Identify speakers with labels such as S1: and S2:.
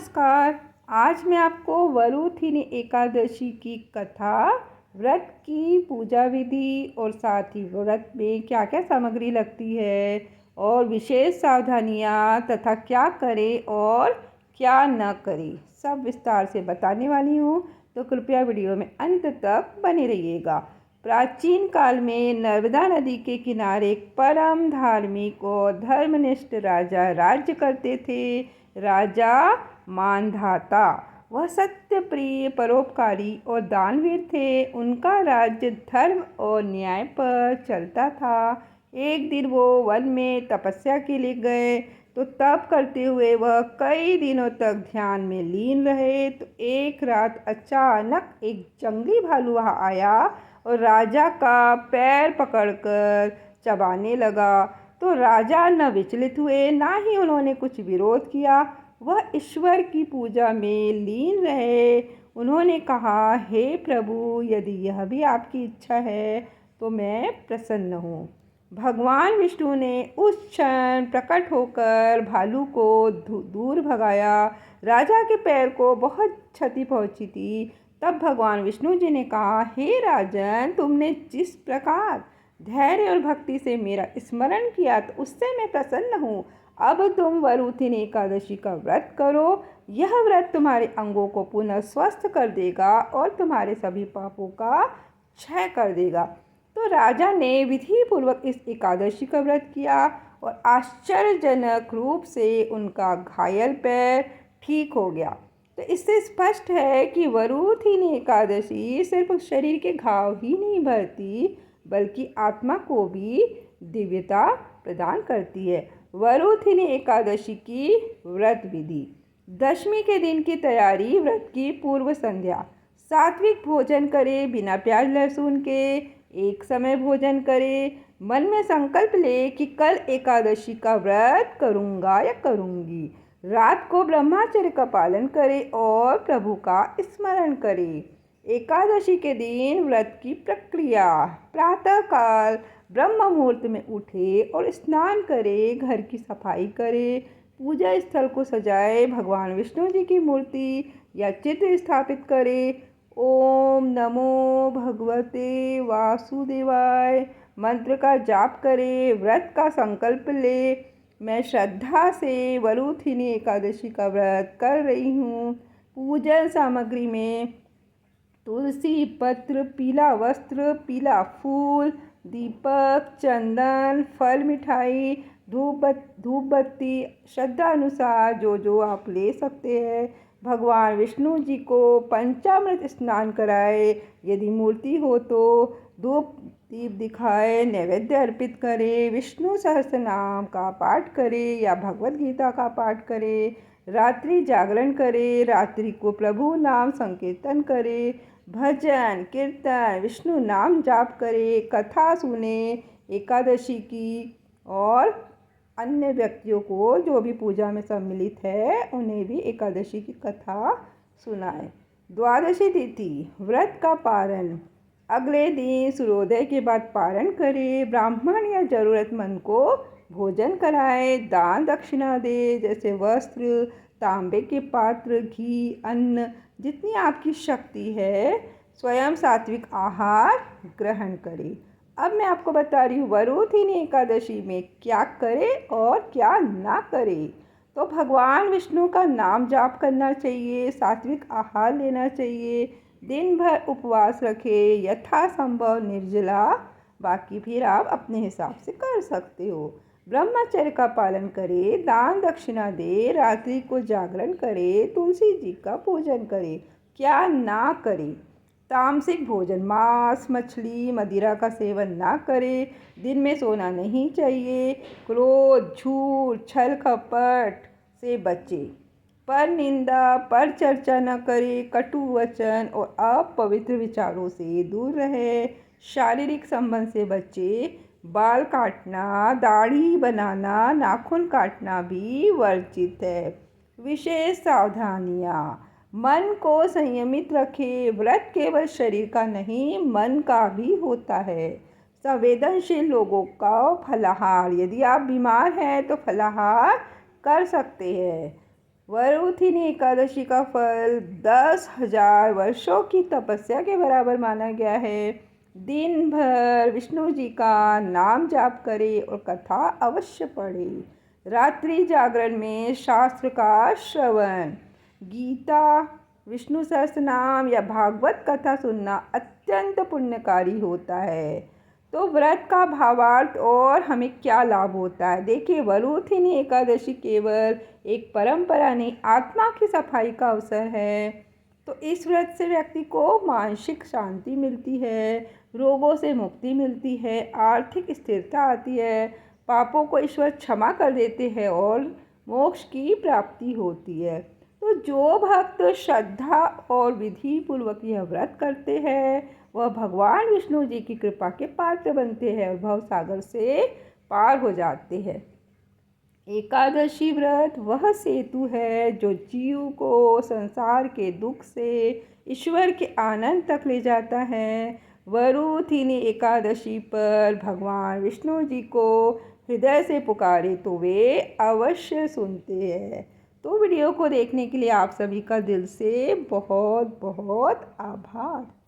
S1: नमस्कार। आज मैं आपको वरुथिनी एकादशी की कथा, व्रत की पूजा विधि और साथ ही व्रत में क्या क्या सामग्री लगती है और विशेष सावधानियाँ तथा क्या करें और क्या न करें, सब विस्तार से बताने वाली हूँ। तो कृपया वीडियो में अंत तक बने रहिएगा। प्राचीन काल में नर्मदा नदी के किनारे एक परम धार्मिक और धर्मनिष्ठ राजा राज्य करते थे। राजा मांधाता, वह सत्य प्रिय, परोपकारी और दानवीर थे। उनका राज्य धर्म और न्याय पर चलता था। एक दिन वो वन में तपस्या के लिए गए तो तप करते हुए वह कई दिनों तक ध्यान में लीन रहे। तो एक रात अचानक एक जंगली भालू वहाँ आया और राजा का पैर पकड़कर चबाने लगा। तो राजा न विचलित हुए, ना ही उन्होंने कुछ विरोध किया। वह ईश्वर की पूजा में लीन रहे। उन्होंने कहा, हे प्रभु, यदि यह भी आपकी इच्छा है तो मैं प्रसन्न हूँ। भगवान विष्णु ने उस क्षण प्रकट होकर भालू को दूर भगाया। राजा के पैर को बहुत क्षति पहुँची थी। तब भगवान विष्णु जी ने कहा, हे राजन, तुमने जिस प्रकार धैर्य और भक्ति से मेरा स्मरण किया तो उससे मैं प्रसन्न हूँ। अब तुम वरुथिनी एकादशी का व्रत करो। यह व्रत तुम्हारे अंगों को पुनः स्वस्थ कर देगा और तुम्हारे सभी पापों का क्षय कर देगा। तो राजा ने विधि पूर्वक इस एकादशी का व्रत किया और आश्चर्यजनक रूप से उनका घायल पैर ठीक हो गया। तो इससे स्पष्ट है कि वरुथिनी एकादशी सिर्फ शरीर के घाव ही नहीं भरती, बल्कि आत्मा को भी दिव्यता प्रदान करती है। वरुथिनी एकादशी की व्रत विधि। दशमी के दिन की तैयारी। व्रत की पूर्व संध्या। सात्विक भोजन करें, बिना प्याज लहसुन के। एक समय भोजन करें। मन में संकल्प ले कि कल एकादशी का व्रत करूँगा या करूँगी। रात को ब्रह्मचर्य का पालन करें और प्रभु का स्मरण करें। एकादशी के दिन व्रत की प्रक्रिया। प्रातःकाल ब्रह्म मुहूर्त में उठे और स्नान करे, घर की सफाई करे, पूजा स्थल को सजाए, भगवान विष्णु जी की मूर्ति या चित्र स्थापित करे। ओम नमो भगवते वासुदेवाय मंत्र का जाप करे। व्रत का संकल्प ले, मैं श्रद्धा से वरुथिनी एकादशी का व्रत कर रही हूँ। पूजन सामग्री में तुलसी पत्र, पीला वस्त्र, पीला फूल, दीपक, चंदन, फल, मिठाई, धूप बत्ती श्रद्धा अनुसार जो आप ले सकते हैं। भगवान विष्णु जी को पंचामृत स्नान कराए। यदि मूर्ति हो तो धूप दीप दिखाए, नैवेद्य अर्पित करें। विष्णु सहस्त्र नाम का पाठ करें या भगवत गीता का पाठ करें। रात्रि जागरण करें। रात्रि को प्रभु नाम संकीर्तन करें। भजन कीर्तन विष्णु नाम जाप करें। कथा सुने एकादशी की, और अन्य व्यक्तियों को जो भी पूजा में सम्मिलित है उन्हें भी एकादशी की कथा सुनाएं। द्वादशी तिथि। व्रत का पारण। अगले दिन सूर्योदय के बाद पारण करें। ब्राह्मण या जरूरतमंद को भोजन कराए। दान दक्षिणा दे, जैसे वस्त्र, तांबे के पात्र, घी, अन्न, जितनी आपकी शक्ति है। स्वयं सात्विक आहार ग्रहण करें। अब मैं आपको बता रही हूँ वरुथिनी एकादशी में क्या करें और क्या ना करें। तो भगवान विष्णु का नाम जाप करना चाहिए, सात्विक आहार लेना चाहिए, दिन भर उपवास रखें, यथासंभव निर्जला। बाकी फिर आप अपने हिसाब से कर सकते हो। ब्रह्मचर्य का पालन करें, दान दक्षिणा दे, रात्रि को जागरण करें, तुलसी जी का पूजन करें। क्या ना करें। तामसिक भोजन, मांस, मछली, मदिरा का सेवन ना करें। दिन में सोना नहीं चाहिए। क्रोध, झूठ, छल कपट से बचें। पर निंदा, पर चर्चा न करें। कटु वचन और अपवित्र विचारों से दूर रहे। शारीरिक संबंध से बचें। बाल काटना, दाढ़ी बनाना, नाखून काटना भी वर्जित है। विशेष सावधानियाँ। मन को संयमित रखें। व्रत केवल शरीर का नहीं, मन का भी होता है। संवेदनशील लोगों का फलाहार। यदि आप बीमार हैं तो फलाहार कर सकते हैं। वरुथिनी एकादशी का फल 10,000 वर्षों की तपस्या के बराबर माना गया है। दिन भर विष्णु जी का नाम जाप करें और कथा अवश्य पढ़ें। रात्रि जागरण में शास्त्र का श्रवण, गीता, विष्णु सहस्त्रनाम या भागवत कथा सुनना अत्यंत पुण्यकारी होता है। तो व्रत का भावार्थ और हमें क्या लाभ होता है? देखिए, वरुथिनी एकादशी केवल एक परंपरा नहीं, आत्मा की सफाई का अवसर है। तो इस व्रत से व्यक्ति को मानसिक शांति मिलती है, रोगों से मुक्ति मिलती है, आर्थिक स्थिरता आती है, पापों को ईश्वर क्षमा कर देते हैं और मोक्ष की प्राप्ति होती है। तो जो भक्त श्रद्धा और विधि पूर्वक यह व्रत करते हैं वह भगवान विष्णु जी की कृपा के पात्र बनते हैं और भव सागर से पार हो जाते हैं। एकादशी व्रत वह सेतु है जो जीव को संसार के दुख से ईश्वर के आनंद तक ले जाता है। वरुथिनी एकादशी पर भगवान विष्णु जी को हृदय से पुकारे तो वे अवश्य सुनते हैं। तो वीडियो को देखने के लिए आप सभी का दिल से बहुत बहुत आभार।